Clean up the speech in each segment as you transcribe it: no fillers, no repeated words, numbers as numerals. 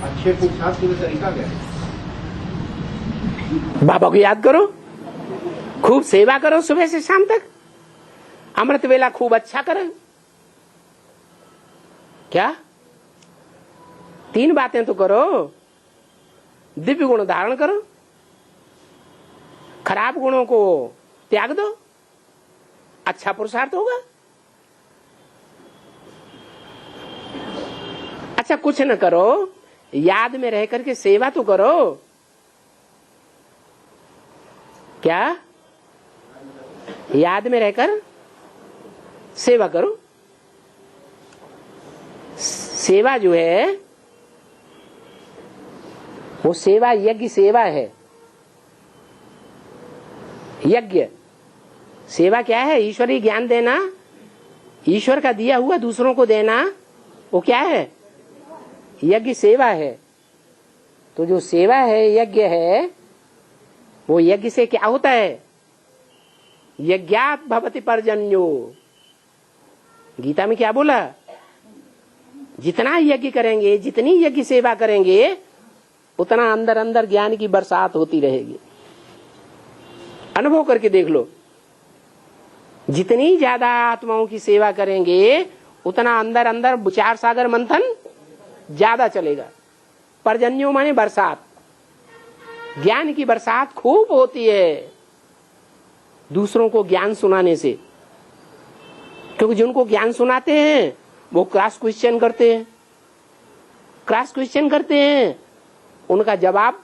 अच्छे पुरुषार्थ के तरीका क्या है? बाबा को याद करो, खूब सेवा करो सुबह से शाम तक, अमृत वेला खूब अच्छा करो। क्या 3 बातें तो करो। दिव्य गुण धारण करो, खराब गुणों को त्याग दो, अच्छा पुरुषार्थ होगा। अच्छा कुछ न करो, याद में रह करके सेवा तो करो। क्या याद में रहकर सेवा करो। सेवा जो है वो सेवा यज्ञ सेवा है। यज्ञ सेवा क्या है? ईश्वरीय ज्ञान देना, ईश्वर का दिया हुआ दूसरों को देना, वो क्या है? यज्ञ सेवा है। तो जो सेवा है, यज्ञ है, वो यज्ञ से क्या होता है? यज्ञात भवति पर्जन्यो। गीता में क्या बोला? जितना यज्ञ करेंगे, जितनी यज्ञ सेवा करेंगे, उतना अंदर अंदर ज्ञान की बरसात होती रहेगी। अनुभव करके देख लो, जितनी ज्यादा आत्माओं की सेवा करेंगे, उतना अंदर अंदर विचार सागर मंथन ज्यादा चलेगा। पर्जन्यों माने बरसात, ज्ञान की बरसात खूब होती है दूसरों को ज्ञान सुनाने से। क्योंकि जिनको ज्ञान सुनाते हैं वो क्रॉस क्वेश्चन करते हैं, क्रॉस क्वेश्चन करते हैं, उनका जवाब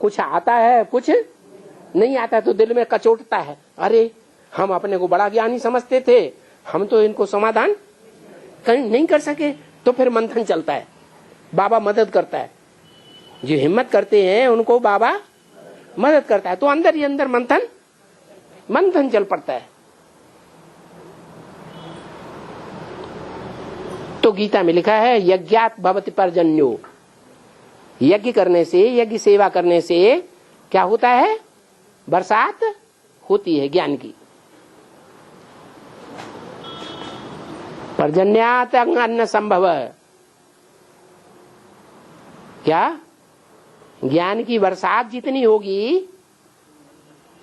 कुछ आता है कुछ नहीं आता, तो दिल में कचोटता है, अरे हम अपने को बड़ा ज्ञानी समझते थे, हम तो इनको समाधान नहीं कर सके। तो फिर मंथन चलता है, बाबा मदद करता है। जो हिम्मत करते हैं उनको बाबा मदद करता है, तो अंदर ही अंदर मंथन चल पड़ता है। तो गीता में लिखा है यज्ञात भवति पर्जन्यो। यज्ञ करने से, यज्ञ सेवा करने से क्या होता है? बरसात होती है ज्ञान की। पर्जन्यात अन्न संभव। क्या? ज्ञान की बरसात जितनी होगी,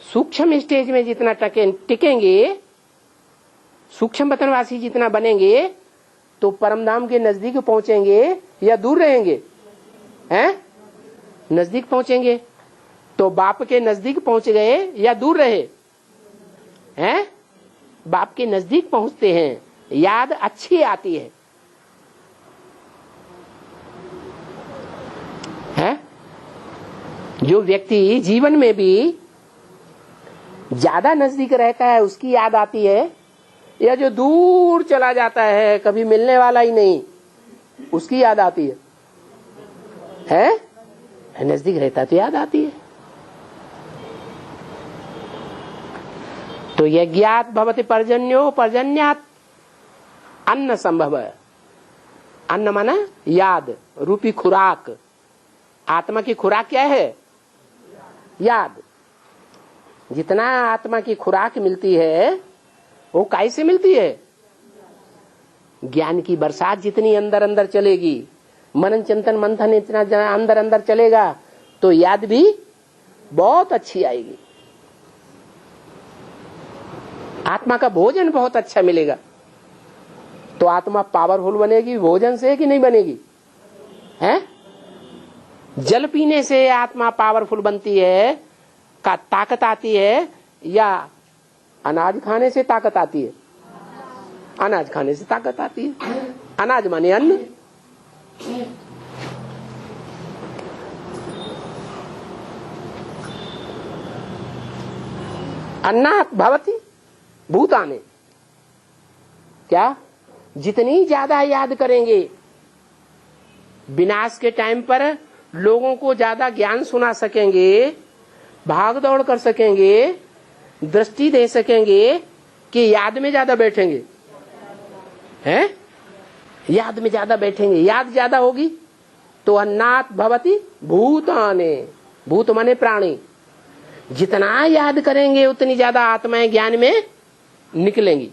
सूक्ष्म स्टेज में जितना टिकेंगे, सूक्ष्म वतनवासी जितना बनेंगे, तो परमधाम के नजदीक पहुंचेंगे या दूर रहेंगे? हैं? नजदीक पहुंचेंगे। तो बाप के नजदीक पहुंच गए या दूर रहे? हैं? बाप के नजदीक पहुंचते हैं, याद अच्छी आती है। हैं? जो व्यक्ति जीवन में भी ज्यादा नजदीक रहता है उसकी याद आती है, या जो दूर चला जाता है कभी मिलने वाला ही नहीं उसकी याद आती है? हैं? नजदीक रहता है तो याद आती है। तो यज्ञात भवति पर्जन्यो, पर्जन्यात अन्न संभव। अन्न माना याद रूपी खुराक। आत्मा की खुराक क्या है? याद। जितना आत्मा की खुराक मिलती है वो काहे से मिलती है? ज्ञान की बरसात जितनी अंदर अंदर चलेगी, मनन चिंतन मंथन इतना अंदर अंदर चलेगा, तो याद भी बहुत अच्छी आएगी। आत्मा का भोजन बहुत अच्छा मिलेगा, तो आत्मा पावरफुल बनेगी भोजन से कि नहीं बनेगी? हैं? जल पीने से आत्मा पावरफुल बनती है, का ताकत आती है, या अनाज खाने से ताकत आती है? अनाज खाने से ताकत आती है। अनाज माने अन्न। अन्नात् भवति भूतानि। क्या? जितनी ज्यादा याद करेंगे, विनाश के टाइम पर लोगों को ज्यादा ज्ञान सुना सकेंगे, भाग दौड़ कर सकेंगे, दृष्टि दे सकेंगे, कि याद में ज्यादा बैठेंगे। हैं? याद में ज्यादा बैठेंगे, याद ज्यादा होगी, तो अन्नात् भवति भूतानि। भूत माने प्राणी। जितना याद करेंगे उतनी ज्यादा आत्माएं ज्ञान में निकलेंगी।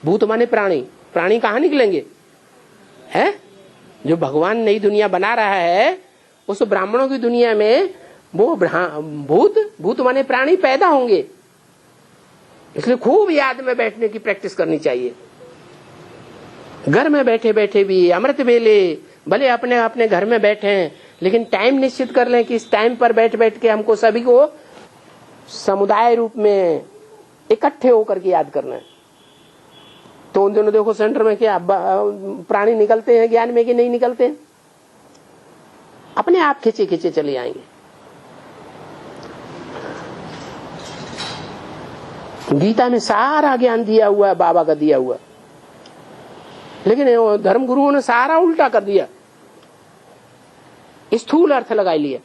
भूत माने प्राणी। प्राणी कहाँ निकलेंगे? हैं? जो भगवान नई दुनिया बना रहा है, उस ब्राह्मणों की दुनिया में वो भूत माने प्राणी पैदा होंगे। इसलिए खूब याद में बैठने की प्रैक्टिस करनी चाहिए। घर में बैठे बैठे भी अमृत वेले, भले अपने अपने घर में बैठे हैं, लेकिन टाइम निश्चित कर लें कि इस टाइम पर बैठ बैठ के हमको सभी को समुदाय रूप में इकट्ठे होकर के याद करना है। तो उन दिनों देखो सेंटर में क्या प्राणी निकलते हैं ज्ञान में कि नहीं निकलते हैं, अपने आप खींचे खींचे चले आएंगे। गीता में सारा ज्ञान दिया हुआ है, बाबा का दिया हुआ, लेकिन धर्म गुरुओं ने सारा उल्टा कर दिया, स्थूल अर्थ लगा लिया।